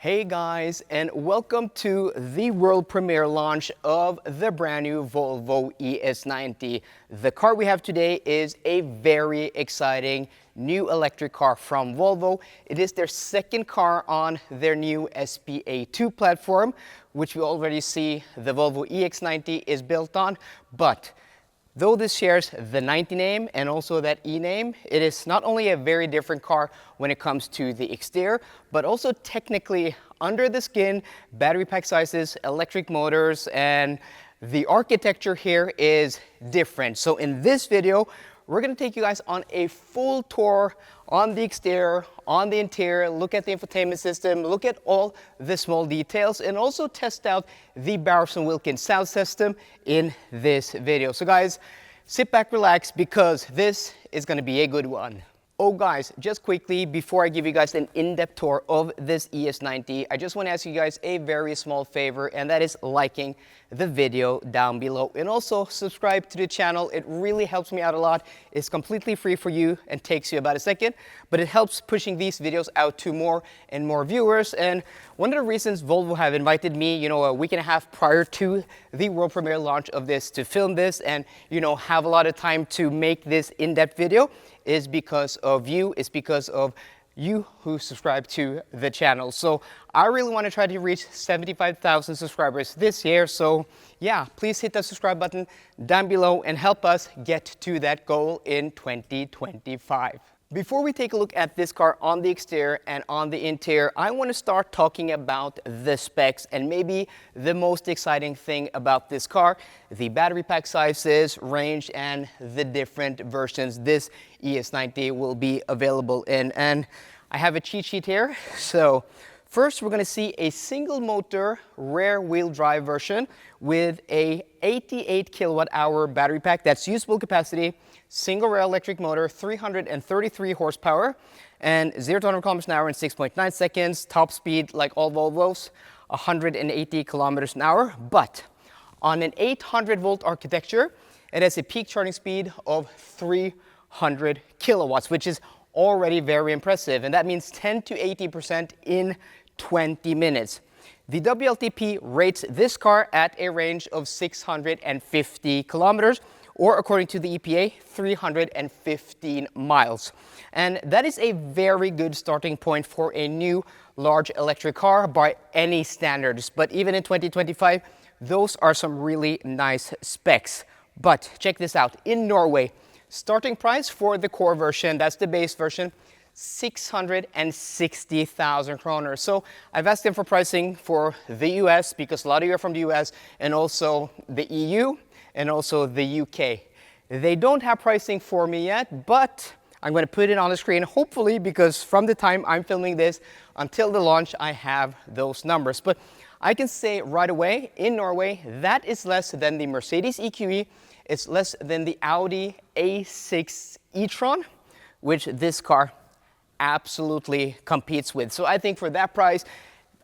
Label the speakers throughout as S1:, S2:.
S1: Hey guys, and welcome to the world premiere launch of the brand new Volvo ES90. The car we have today is a very exciting new electric car from Volvo. It is their second car on their new SPA2 platform, which we already see the Volvo EX90 is built on. But though this shares the 90 name and also that E name, it is not only a very different car when it comes to the exterior, but also technically under the skin, battery pack sizes, electric motors, and the architecture here is different. So in this video, we're going to take you guys on a full tour on the exterior, on the interior, look at the infotainment system, look at all the small details, and also test out the Bowers & Wilkins sound system in this video. So guys, sit back, relax, because this is going to be a good one. Oh guys, just quickly, before I give you guys an in-depth tour of this ES90, I just want to ask you guys a very small favor, and that is liking the video down below. And also subscribe to the channel. It really helps me out a lot. It's completely free for you and takes you about a second, but it helps pushing these videos out to more and more viewers. And one of the reasons Volvo have invited me, a week and a half prior to the world premiere launch of this to film this and, have a lot of time to make this in-depth video is because of you. It's because of you who subscribe to the channel. So I really want to try to reach 75,000 subscribers this year. So yeah, please hit that subscribe button down below and help us get to that goal in 2025. Before we take a look at this car on the exterior and on the interior, I want to start talking about the specs and maybe the most exciting thing about this car, the battery pack sizes, range, and the different versions this ES90 will be available in. And I have a cheat sheet here. So first, we're going to see a single motor rear wheel drive version with a 88 kilowatt hour battery pack. That's usable capacity, single rail electric motor, 333 horsepower, and 0 to 100 kilometers an hour in 6.9 seconds. Top speed, like all Volvos, 180 kilometers an hour. But on an 800 volt architecture, it has a peak charging speed of 300 kilowatts, which is already very impressive. And that means 10 to 80% in 20 minutes. The WLTP rates this car at a range of 650 kilometers, or according to the EPA, 315 miles. And that is a very good starting point for a new large electric car by any standards. But even in 2025, those are some really nice specs. But check this out. In Norway, starting price for the core version, that's the base version, 660,000 kroner. So I've asked them for pricing for the US because a lot of you are from the US, and also the EU and also the UK. They don't have pricing for me yet, but I'm going to put it on the screen, hopefully, because from the time I'm filming this until the launch, I have those numbers. But I can say right away, in Norway, that is less than the Mercedes EQE. It's less than the Audi A6 e-tron, which this car absolutely competes with. So I think for that price,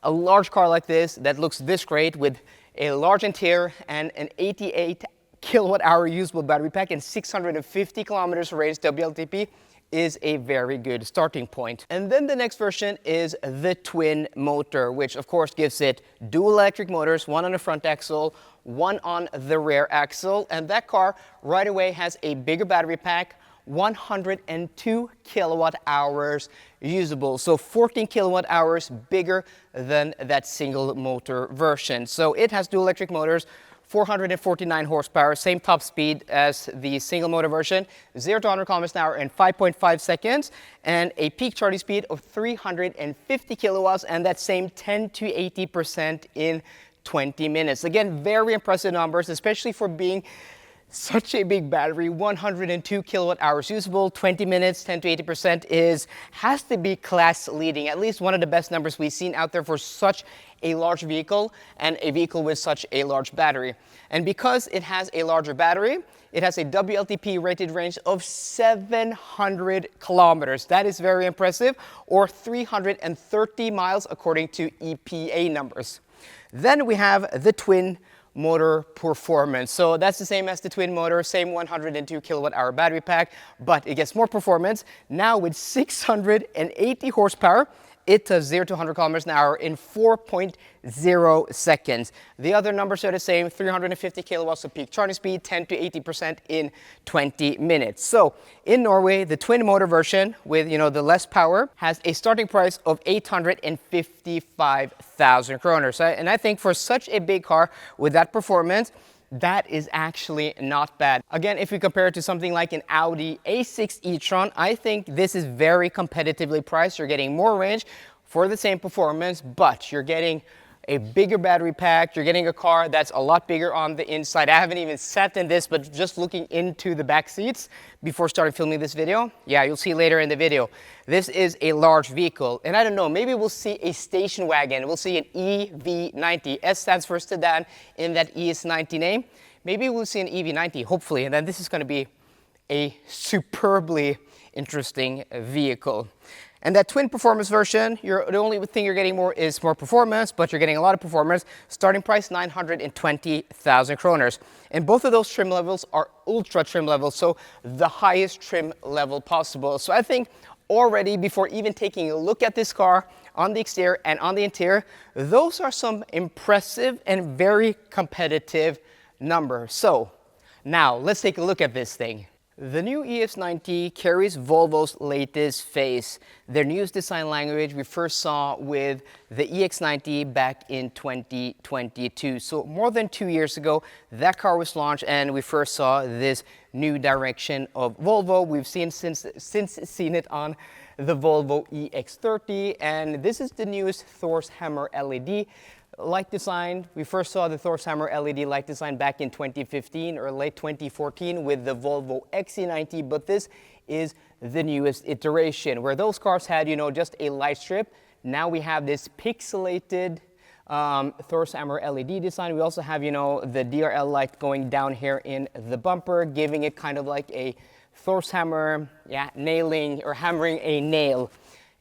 S1: a large car like this that looks this great with a large interior and an 88 kilowatt hour usable battery pack and 650 kilometers range WLTP is a very good starting point. And then the next version is the twin motor, which of course gives it dual electric motors, one on the front axle, one on the rear axle. And that car right away has a bigger battery pack, 102 kilowatt hours usable. So 14 kilowatt hours bigger than that single motor version. So it has dual electric motors, 449 horsepower, same top speed as the single motor version, 0 to 100 kilometers an hour in 5.5 seconds, and a peak charging speed of 350 kilowatts, and that same 10 to 80% in 20 minutes. Again, very impressive numbers, especially for being such a big battery. 102 kilowatt hours usable, 20 minutes, 10 to 80% has to be class leading, at least one of the best numbers we've seen out there for such a large vehicle and a vehicle with such a large battery. And because it has a larger battery, it has a WLTP rated range of 700 kilometers. That is very impressive, or 330 miles according to EPA numbers. Then we have the twin motor performance. So that's the same as the twin motor, same 102 kilowatt hour battery pack, but it gets more performance now with 680 horsepower it does 0 to 100 kilometers an hour in 4.0 seconds. The other numbers are the same, 350 kilowatts of peak charging speed, 10 to 80% in 20 minutes. So in Norway, the twin motor version with, the less power has a starting price of 855,000 kroner. And I think for such a big car with that performance, that is actually not bad. Again, if we compare it to something like an Audi A6 e-tron, I think this is very competitively priced. You're getting more range for the same performance, but you're getting a bigger battery pack. You're getting a car that's a lot bigger on the inside. I haven't even sat in this, but just looking into the back seats before starting filming this video, yeah, you'll see later in the video. This is a large vehicle, and I don't know, maybe we'll see a station wagon. We'll see an EV90. S stands for sedan in that ES90 name. Maybe we'll see an EV90, hopefully, and then this is going to be a superbly interesting vehicle. And that twin performance version, the only thing you're getting more is more performance, but you're getting a lot of performance. Starting price 920,000 kroners. And both of those trim levels are ultra trim levels, so the highest trim level possible. So I think already before even taking a look at this car on the exterior and on the interior, those are some impressive and very competitive numbers. So now let's take a look at this thing. The new ES90 carries Volvo's latest face, their newest design language we first saw with the EX90 back in 2022. So more than 2 years ago, that car was launched and we first saw this new direction of Volvo. We've since seen it on the Volvo EX30, and this is the newest Thor's Hammer LED light design. We first saw the Thor's Hammer LED light design back in 2015 or late 2014 with the Volvo XC90, but this is the newest iteration where those cars had, just a light strip. Now we have this pixelated Thor's Hammer LED design. We also have, the DRL light going down here in the bumper, giving it kind of like a Thor's Hammer, nailing or hammering a nail.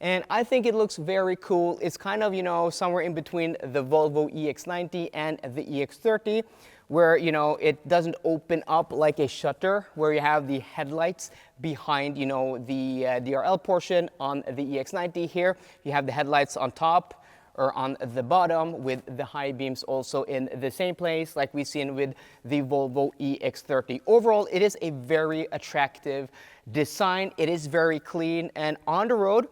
S1: And I think it looks very cool. It's kind of, somewhere in between the Volvo EX90 and the EX30, where, it doesn't open up like a shutter, where you have the headlights behind, the DRL portion on the EX90 here. You have the headlights on top or on the bottom with the high beams also in the same place like we've seen with the Volvo EX30. Overall, it is a very attractive design. It is very clean, and on the road,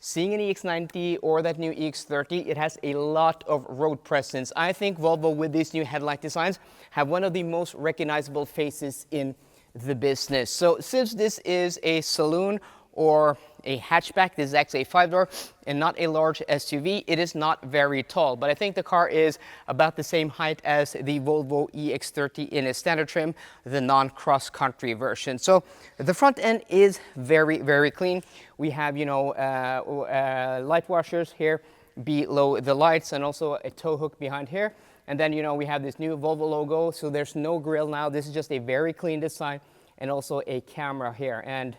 S1: seeing an EX90 or that new EX30, it has a lot of road presence. I think Volvo, with these new headlight designs, have one of the most recognizable faces in the business. So since this is a saloon or a hatchback, this is actually a 5-door and not a large SUV, it is not very tall. But I think the car is about the same height as the Volvo EX30 in its standard trim, the non-cross country version. So the front end is very, very clean. We have, light washers here below the lights and also a tow hook behind here. And then, we have this new Volvo logo. So there's no grille now. This is just a very clean design, and also a camera here. And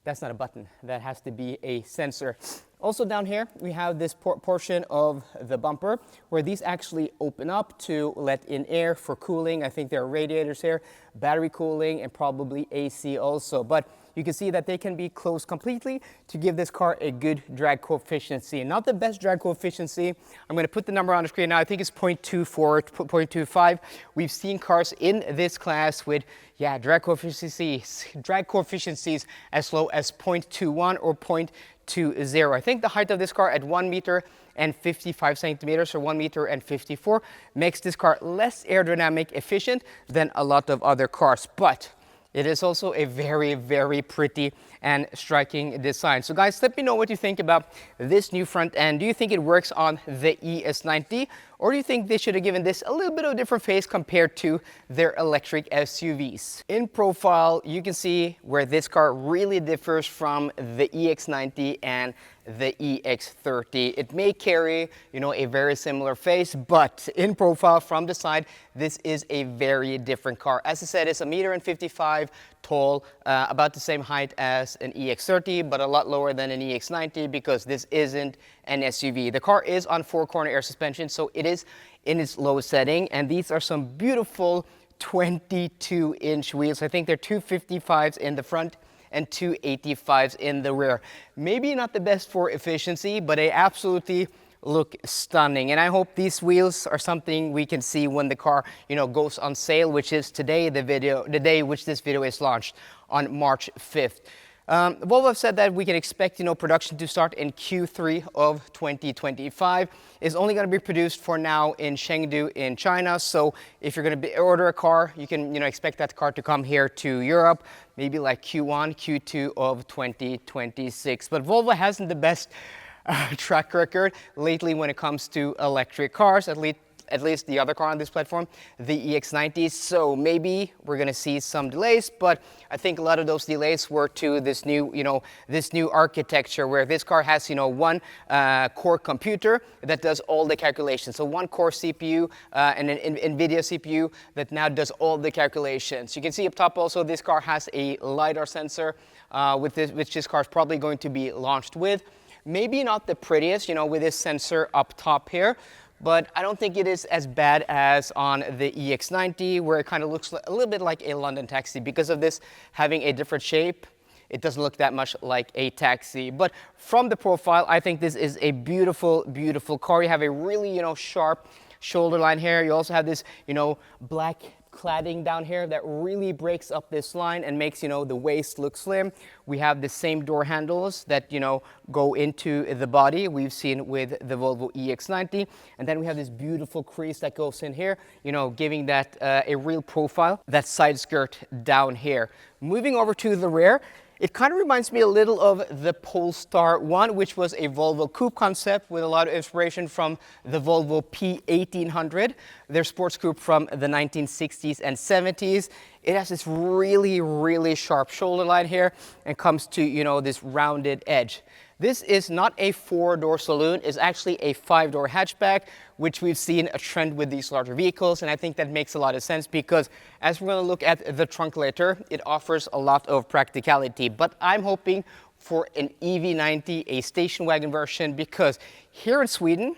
S1: that's not a button, that has to be a sensor. Also down here, we have this portion of the bumper where these actually open up to let in air for cooling. I think there are radiators here, battery cooling, and probably AC also. But you can see that they can be closed completely to give this car a good drag coefficient. Not the best drag coefficient. I'm going to put the number on the screen now. I think it's 0.24, 0.25. We've seen cars in this class with drag coefficients as low as 0.21 or 0.20. I think the height of this car at 1 meter and 55 centimeters or 1 meter and 54 makes this car less aerodynamic efficient than a lot of other cars, but it is also a very, very pretty and striking design. So guys, let me know what you think about this new front end. Do you think it works on the ES90, or do you think they should have given this a little bit of a different face compared to their electric SUVs? In profile, you can see where this car really differs from the EX90 and the EX30. It may carry, a very similar face, but in profile from the side, this is a very different car. As I said, it's 1.55 meters tall, about the same height as an EX30, but a lot lower than an EX90 because this isn't an SUV. The car is on 4-corner air suspension, so it is in its low setting, and these are some beautiful 22-inch wheels. I think they're 255s in the front and two 85s in the rear. Maybe not the best for efficiency, but they absolutely look stunning. And I hope these wheels are something we can see when the car, goes on sale, which is today, the day which this video is launched on March 5th. Volvo have said that we can expect, production to start in Q3 of 2025. It's only going to be produced for now in Chengdu in China. So if you're going to order a car, you can, expect that car to come here to Europe, maybe like Q1, Q2 of 2026. But Volvo hasn't the best track record lately when it comes to electric cars, at least the other car on this platform, the EX90. So maybe we're going to see some delays, but I think a lot of those delays were to this new, this new architecture where this car has, one core computer that does all the calculations. So one core CPU and an NVIDIA CPU that now does all the calculations. You can see up top also this car has a LiDAR sensor which this car is probably going to be launched with. Maybe not the prettiest, with this sensor up top here, but I don't think it is as bad as on the EX90, where it kind of looks a little bit like a London taxi. Because of this having a different shape, it doesn't look that much like a taxi. But from the profile, I think this is a beautiful, beautiful car. You have a really, sharp shoulder line here. You also have this, black cladding down here that really breaks up this line and makes, the waist look slim. We have the same door handles that, go into the body we've seen with the Volvo EX90. And then we have this beautiful crease that goes in here, giving that a real profile, that side skirt down here. Moving over to the rear, it kind of reminds me a little of the Polestar 1, which was a Volvo coupe concept with a lot of inspiration from the Volvo P1800, their sports coupe from the 1960s and 70s. It has this really, really sharp shoulder line here and comes to, this rounded edge. This is not a four-door saloon, it's actually a five-door hatchback, which we've seen a trend with these larger vehicles, and I think that makes a lot of sense because as we're going to look at the trunk later, it offers a lot of practicality. But I'm hoping for an EV90, a station wagon version, because here in Sweden,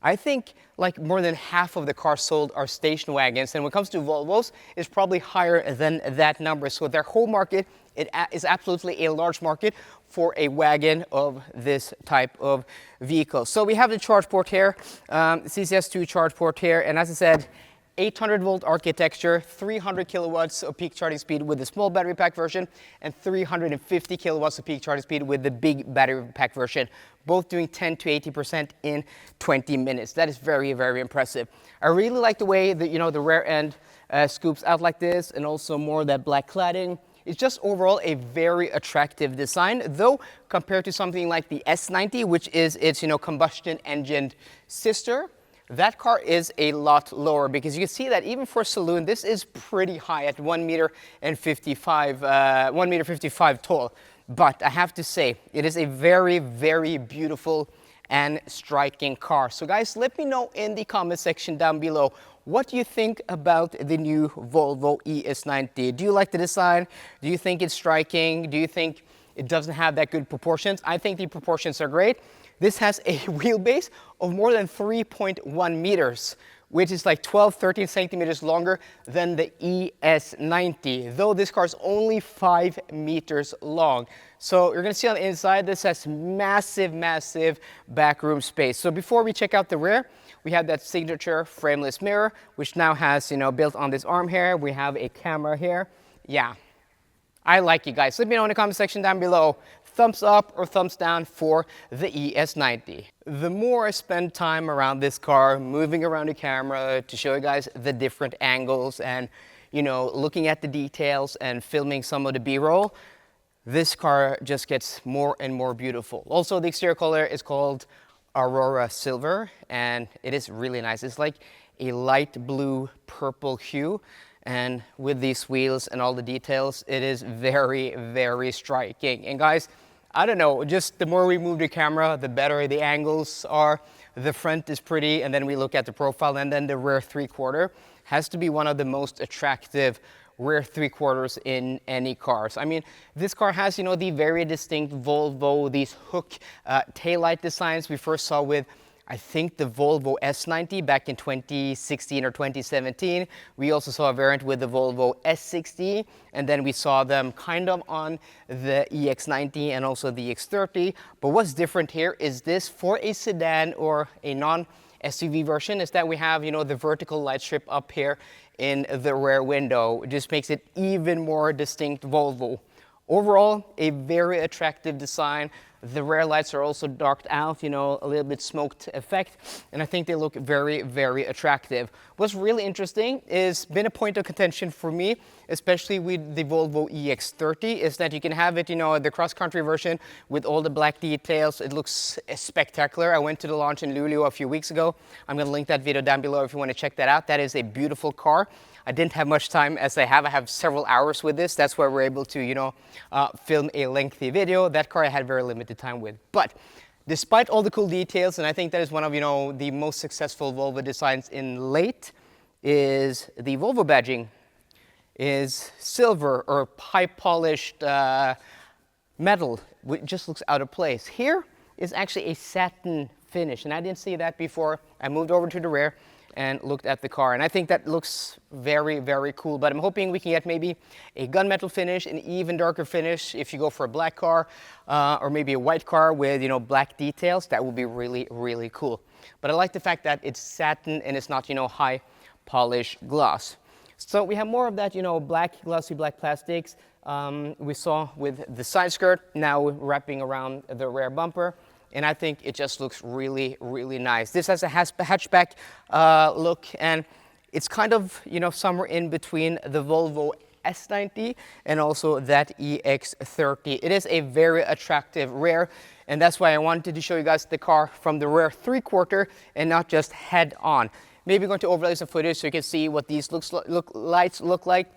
S1: I think like more than half of the cars sold are station wagons, and when it comes to Volvos, it's probably higher than that number. So their whole market, it is absolutely a large market for a wagon of this type of vehicle. So we have the charge port here, CCS2 charge port here, and as I said, 800-volt architecture, 300 kilowatts of peak charging speed with the small battery pack version, and 350 kilowatts of peak charging speed with the big battery pack version, both doing 10 to 80% in 20 minutes. That is very, very impressive. I really like the way that, the rear end scoops out like this, and also more of that black cladding. It's just overall a very attractive design, though compared to something like the S90, which is its, combustion engine sister, that car is a lot lower, because you can see that even for a saloon, this is pretty high at 1.55 meters tall. But I have to say, it is a very, very beautiful and striking car. So guys, let me know in the comment section down below, what do you think about the new Volvo ES90? Do you like the design? Do you think it's striking? Do you think it doesn't have that good proportions? I think the proportions are great. This has a wheelbase of more than 3.1 meters, which is like 12, 13 centimeters longer than the ES90, though this car is only 5 meters long. So you're going to see on the inside, this has massive, massive backroom space. So before we check out the rear, we have that signature frameless mirror, which now has, built on this arm here. We have a camera here. Yeah, I like it, guys. Let me know in the comment section down below, thumbs up or thumbs down for the ES90. The more I spend time around this car, moving around the camera to show you guys the different angles and, looking at the details and filming some of the B-roll, this car just gets more and more beautiful. Also, the exterior color is called Aurora Silver, and it is really nice. It's like a light blue purple hue, and with these wheels and all the details, it is very, very striking. And guys, I don't know, just the more we move the camera, the better the angles are. The front is pretty, and then we look at the profile, and then the rear three-quarter has to be one of the most attractive rear three-quarters in any cars. I mean, this car has, the very distinct Volvo, these hook taillight designs we first saw with I think the Volvo S90 back in 2016 or 2017. We also saw a variant with the Volvo S60, and then we saw them kind of on the EX90 and also the EX30. But what's different here is this, for a sedan or a non-SUV version, is that we have, you know, the vertical light strip up here in the rear window. It just makes it even more distinct Volvo. Overall, a very attractive design. The rear lights are also darked out, you know, a little bit smoked effect, and I think they look very, very attractive. What's really interesting is been a point of contention for me, especially with the Volvo EX30, is that you can have it, you know, the cross-country version with all the black details. It looks spectacular. I went to the launch in Luleå a few weeks ago. I'm going to link that video down below if you want to check that out. That is a beautiful car. I didn't have much time as I have several hours with this. That's why we're able to, you know, film a lengthy video. That car I had very limited time with. But despite all the cool details, and I think that is one of, you know, the most successful Volvo designs in late, is the Volvo badging is silver or high polished metal, which just looks out of place. Here is actually a satin finish, and I didn't see that before. I moved over to the rear and looked at the car, and I think that looks very, very cool. But I'm hoping we can get maybe a gunmetal finish, an even darker finish if you go for a black car, or maybe a white car with, you know, black details. That would be really, really cool. But I like the fact that it's satin and it's not, you know, high polish gloss. So we have more of that, you know, black, glossy black plastics we saw with the side skirt, now wrapping around the rear bumper. And I think it just looks really, really nice. This has a hatchback look, and it's kind of, you know, somewhere in between the Volvo S90 and also that EX30. It is a very attractive rear, and that's why I wanted to show you guys the car from the rear 3/4 and not just head on. Maybe going to overlay some footage so you can see what these lights look like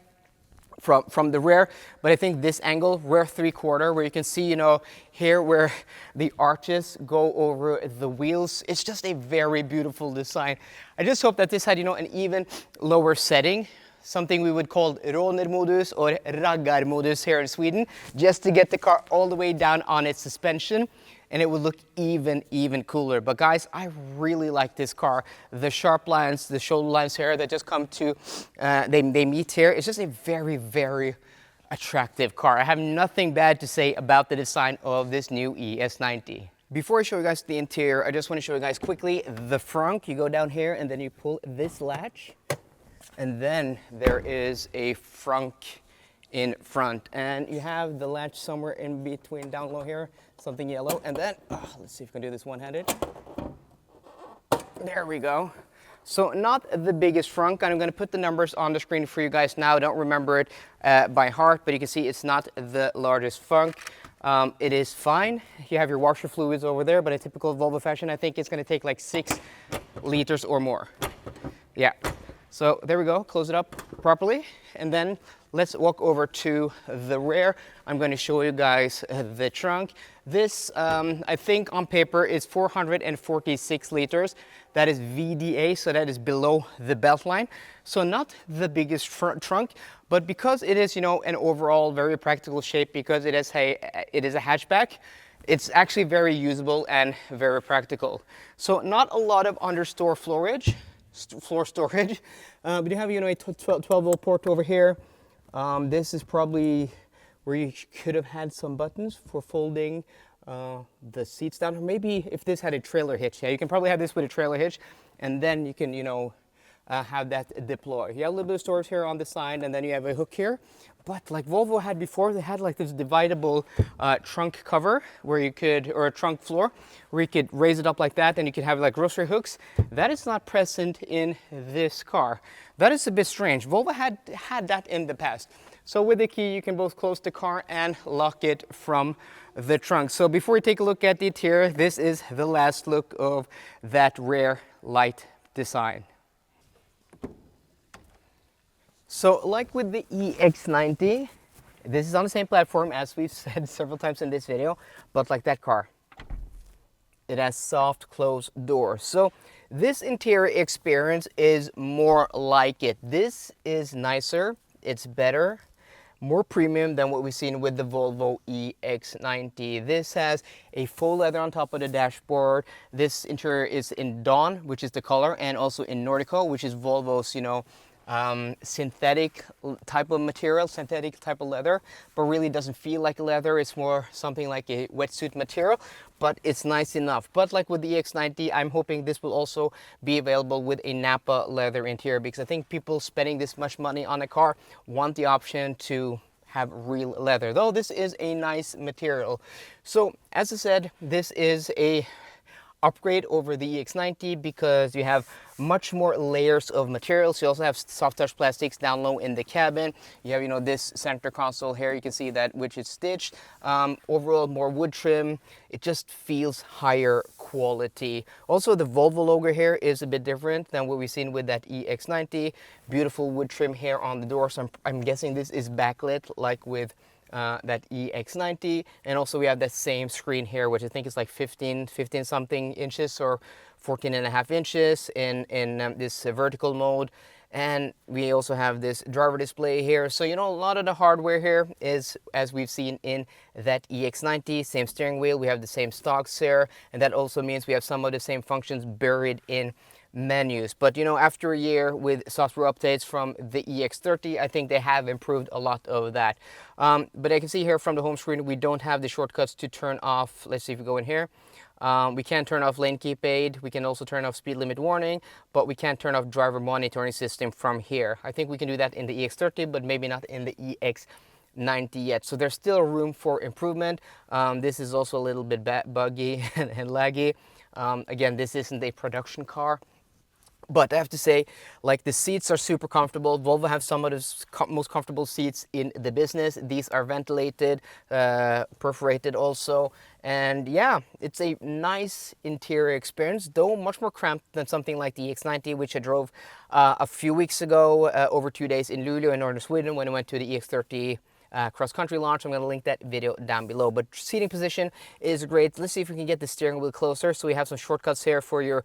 S1: from the rear, but I think this angle, rear 3/4, where you can see, you know, here where the arches go over the wheels, it's just a very beautiful design. I just hope that this had, you know, an even lower setting, something we would call rånermodus or raggarmodus here in Sweden, just to get the car all the way down on its suspension, and it would look even cooler. But guys, I really like this car. The sharp lines, the shoulder lines here that just come to, they meet here. It's just a very attractive car. I have nothing bad to say about the design of this new ES90. Before I show you guys the interior, I just want to show you guys quickly the frunk. You go down here and then you pull this latch, and then there is a frunk in front, and you have the latch somewhere in between down low here, something yellow, and then let's see if we can do this one-handed. There we go. So not the biggest frunk, and I'm going to put the numbers on the screen for you guys now. Don't remember it by heart, but you can see it's not the largest frunk. It is fine. You have your washer fluids over there, but in typical Volvo fashion, I think it's going to take like 6 liters or more. Yeah. So there we go, close it up properly, and then let's walk over to the rear. I'm going to show you guys the trunk. This, I think on paper is 446 liters. That is VDA, so that is below the belt line. So not the biggest trunk, but because it is, you know, an overall very practical shape, because it is a hatchback, it's actually very usable and very practical. So not a lot of understore floor storage. We do have, you know, a 12-volt port over here. This is probably where you could have had some buttons for folding the seats down. Or maybe if this had a trailer hitch, yeah, you can probably have this with a trailer hitch, and then you can, you know, have that deploy. You have a little bit of storage here on the side, and then you have a hook here. But like Volvo had before, they had like this dividable trunk cover where you could, or a trunk floor, where you could raise it up like that, and you could have like grocery hooks. That is not present in this car. That is a bit strange. Volvo had that in the past. So with the key, you can both close the car and lock it from the trunk. So before we take a look at the interior, this is the last look of that rear light design. So like with the EX90, this is on the same platform as we've said several times in this video, but like that car, it has soft closed doors. So this interior experience is more like it. This is nicer, it's better, more premium than what we've seen with the Volvo EX90. This has a faux leather on top of the dashboard. This interior is in Dawn, which is the color, and also in Nordico, which is Volvo's, synthetic type of material, synthetic type of leather, but really doesn't feel like leather. It's more something like a wetsuit material, but it's nice enough. But like with the EX90, I'm hoping this will also be available with a Nappa leather interior, because I think people spending this much money on a car want the option to have real leather, though this is a nice material. So as I said, this is a upgrade over the EX90 because you have much more layers of materials. You also have soft touch plastics down low in the cabin. You have, this center console here, you can see that, which is stitched. Overall, more wood trim. It just feels higher quality. Also, the Volvo logo here is a bit different than what we've seen with that EX90. Beautiful wood trim here on the door. So I'm guessing this is backlit like with that EX90, and also we have that same screen here, which I think is like 15 something inches or 14.5 inches in this vertical mode. And we also have this driver display here. So, a lot of the hardware here is, as we've seen in that EX90, same steering wheel. We have the same stocks here, and that also means we have some of the same functions buried in menus. But after a year with software updates from the EX30, I think they have improved a lot of that. But I can see here from the home screen, we don't have the shortcuts to turn off. Let's see if we go in here. We can turn off lane keep aid. We can also turn off speed limit warning, but we can't turn off driver monitoring system from here. I think we can do that in the EX30, but maybe not in the EX90 yet. So there's still room for improvement. This is also a little bit buggy and laggy. Again, this isn't a production car. But I have to say, like, the seats are super comfortable. Volvo have some of the most comfortable seats in the business. These are ventilated, perforated also. And yeah, it's a nice interior experience, though much more cramped than something like the EX90, which I drove a few weeks ago, over 2 days in Luleå in northern Sweden when I went to the EX30 cross-country launch. I'm going to link that video down below. But seating position is great. Let's see if we can get the steering wheel closer. So we have some shortcuts here for your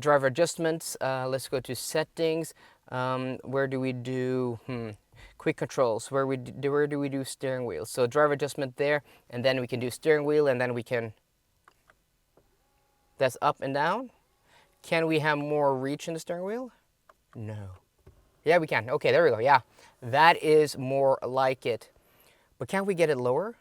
S1: driver adjustments. Let's go to settings. Where do we do quick controls? Where do we do steering wheel? So driver adjustment there, and then we can do steering wheel, and then we can, that's up and down. Can we have more reach in the steering wheel? No. Yeah, we can. Okay, there we go. Yeah, that is more like it. But can't we get it lower?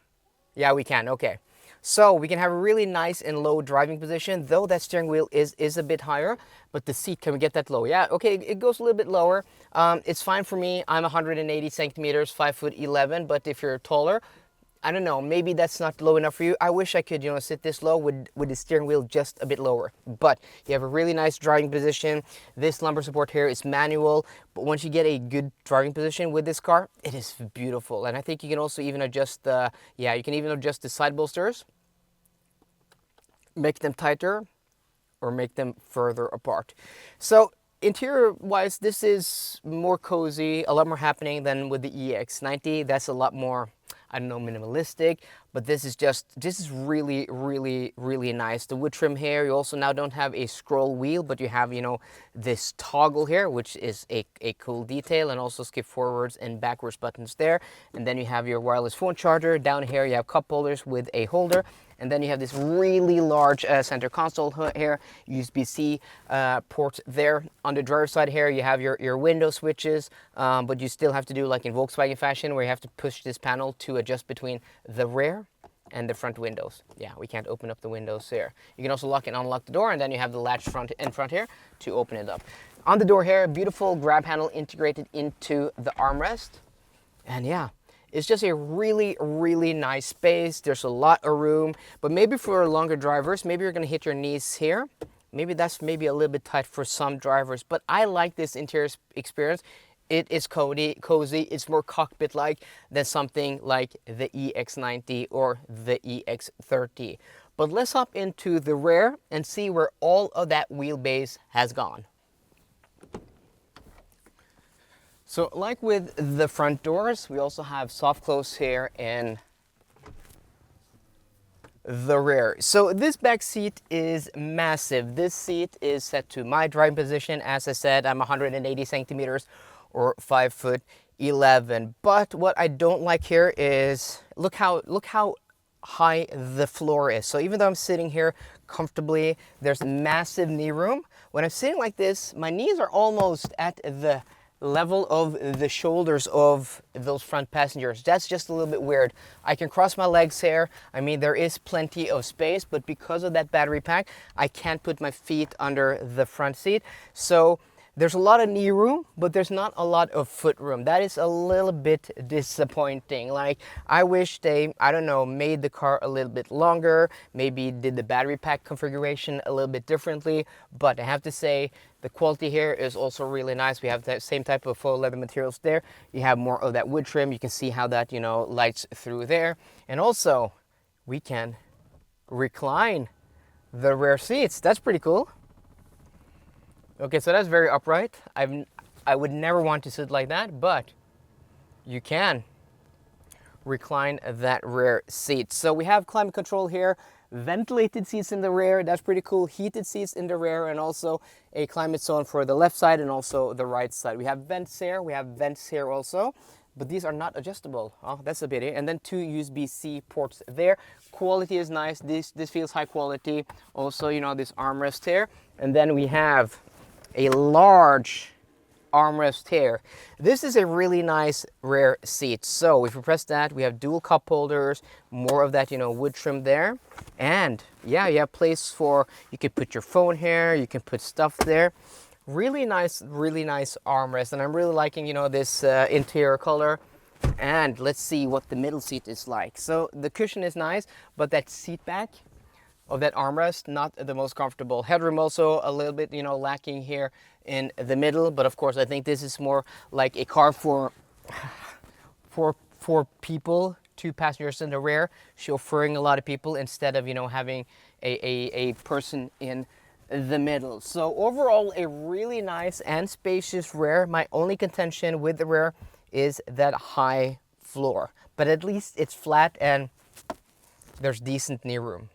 S1: Yeah, we can. Okay. So we can have a really nice and low driving position, though that steering wheel is a bit higher. But the seat, can we get that low? Yeah, okay, it goes a little bit lower. It's fine for me. I'm 180 centimeters, 5'11", but if you're taller, I don't know, maybe that's not low enough for you. I wish I could, sit this low with the steering wheel just a bit lower. But you have a really nice driving position. This lumbar support here is manual, but once you get a good driving position with this car, it is beautiful. And I think you can also even adjust the, you can even adjust the side bolsters, make them tighter, or make them further apart. So interior wise, this is more cozy, a lot more happening than with the EX90. That's a lot more, I don't know, minimalistic, but this is really, really, really nice. The wood trim here, you also now don't have a scroll wheel, but you have, this toggle here, which is a cool detail, and also skip forwards and backwards buttons there. And then you have your wireless phone charger. Down here, you have cup holders with a holder. And then you have this really large center console here, USB-C port there. On the driver's side here, you have your window switches, but you still have to do like in Volkswagen fashion, where you have to push this panel to adjust between the rear and the front windows. Yeah, we can't open up the windows here. You can also lock and unlock the door, and then you have the latch front here to open it up. On the door here, beautiful grab handle integrated into the armrest. And yeah, it's just a really, really nice space. There's a lot of room, but maybe for longer drivers, maybe you're gonna hit your knees here. Maybe that's a little bit tight for some drivers, but I like this interior experience. It is cozy. It's more cockpit-like than something like the EX90 or the EX30. But let's hop into the rear and see where all of that wheelbase has gone. So like with the front doors, we also have soft close here in the rear. So this back seat is massive. This seat is set to my driving position. As I said, I'm 180 centimeters or 5'11". 11. But what I don't like here is look how high the floor is. So even though I'm sitting here comfortably, there's massive knee room. When I'm sitting like this, my knees are almost at the level of the shoulders of those front passengers. That's just a little bit weird. I can cross my legs here. I mean, there is plenty of space, but because of that battery pack, I can't put my feet under the front seat. So there's a lot of knee room, but there's not a lot of foot room. That is a little bit disappointing. Like, I wish they, I don't know, made the car a little bit longer, maybe did the battery pack configuration a little bit differently. But I have to say, the quality here is also really nice. We have that same type of faux leather materials there. You have more of that wood trim. You can see how that, you know, lights through there. And also, we can recline the rear seats. That's pretty cool. Okay, so that's very upright. I would never want to sit like that, but you can recline that rear seat. So we have climate control here, ventilated seats in the rear. That's pretty cool. Heated seats in the rear, and also a climate zone for the left side and also the right side. We have vents here. We have vents here also, but these are not adjustable. Oh, that's a pity. And then 2 USB-C ports there. Quality is nice. This feels high quality. Also, you know, this armrest here. And then we have a large armrest here. This is a really nice rear seat. So if we press that, we have dual cup holders, more of that, you know, wood trim there. And yeah, you have place for, you can put your phone here, you can put stuff there. Really nice armrest. And I'm really liking, you know, this interior color. And let's see what the middle seat is like. So the cushion is nice, but that seat back of that armrest, not the most comfortable. Headroom also a little bit, you know, lacking here in the middle, but of course I think this is more like a car for people, 2 passengers in the rear, chauffeuring a lot of people instead of, you know, having a person in the middle. So overall, a really nice and spacious rear. My only contention with the rear is that high floor, but at least it's flat and there's decent knee room.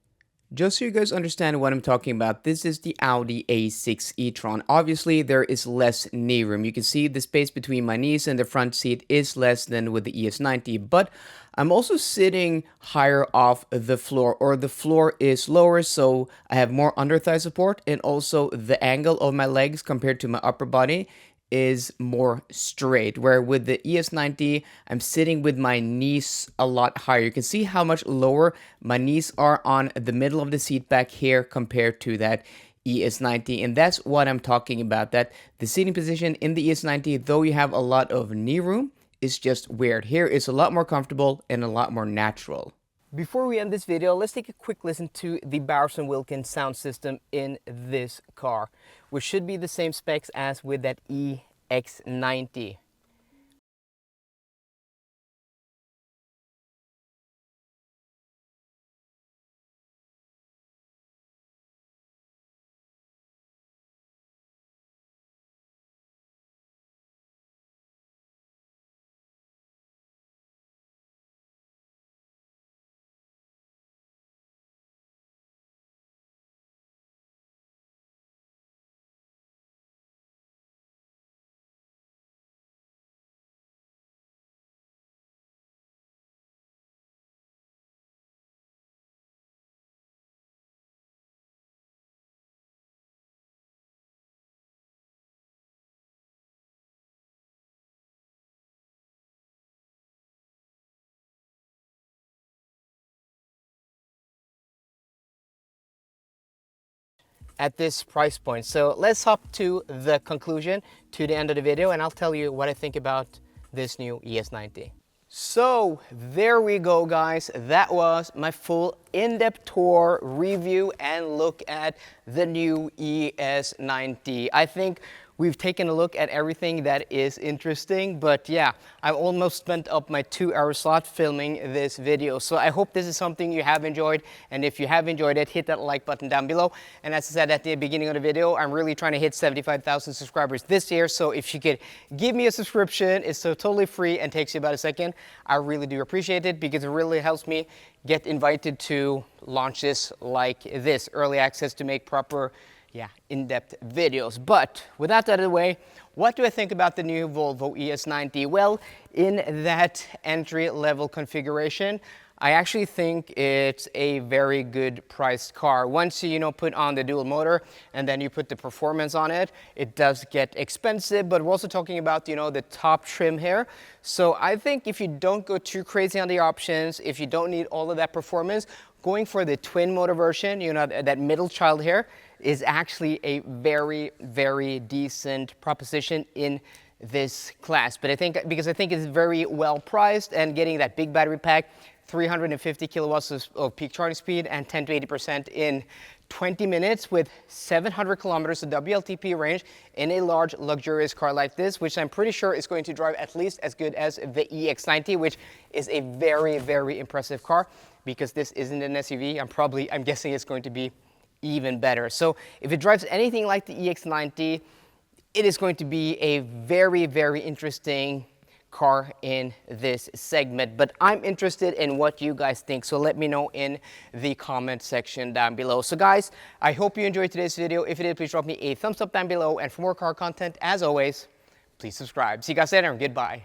S1: Just so you guys understand what I'm talking about, this is the Audi A6 e-tron. Obviously, there is less knee room. You can see the space between my knees and the front seat is less than with the ES90, but I'm also sitting higher off the floor, or the floor is lower, so I have more under thigh support, and also the angle of my legs compared to my upper body is more straight, where with the ES90, I'm sitting with my knees a lot higher. You can see how much lower my knees are on the middle of the seat back here compared to that ES90. And that's what I'm talking about, that the seating position in the ES90, though you have a lot of knee room, is just weird. Here it's a lot more comfortable and a lot more natural. Before we end this video, let's take a quick listen to the Bowers & Wilkins sound system in this car, which should be the same specs as with that EX90. At this price point. So let's hop to the conclusion, to the end of the video, and I'll tell you what I think about this new ES90. So there we go, guys. That was my full in-depth tour, review, and look at the new ES90. I think we've taken a look at everything that is interesting, but yeah, I almost spent up my 2-hour slot filming this video. So I hope this is something you have enjoyed, and if you have enjoyed it, hit that like button down below. And as I said at the beginning of the video, I'm really trying to hit 75,000 subscribers this year, so if you could give me a subscription, it's so totally free and takes you about a second. I really do appreciate it, because it really helps me get invited to launches like this, early access to make proper in-depth videos. But with that out of the way, what do I think about the new Volvo ES90? Well, in that entry-level configuration, I actually think it's a very good priced car. Once you put on the dual motor and then you put the performance on it, it does get expensive, but we're also talking about, the top trim here. So I think if you don't go too crazy on the options, if you don't need all of that performance, going for the twin motor version, that middle child here, is actually a very, very decent proposition in this class. But because I think it's very well priced, and getting that big battery pack, 350 kilowatts of peak charging speed and 10 to 80% in 20 minutes with 700 kilometers of WLTP range in a large luxurious car like this, which I'm pretty sure is going to drive at least as good as the EX90, which is a very, very impressive car. Because this isn't an SUV, I'm guessing it's going to be even better. So if it drives anything like the EX90, it is going to be a very, very interesting car in this segment. But I'm interested in what you guys think, so let me know in the comment section down below. So guys, I hope you enjoyed today's video. If you did, please drop me a thumbs up down below, and for more car content, as always, please subscribe. See you guys later, and goodbye.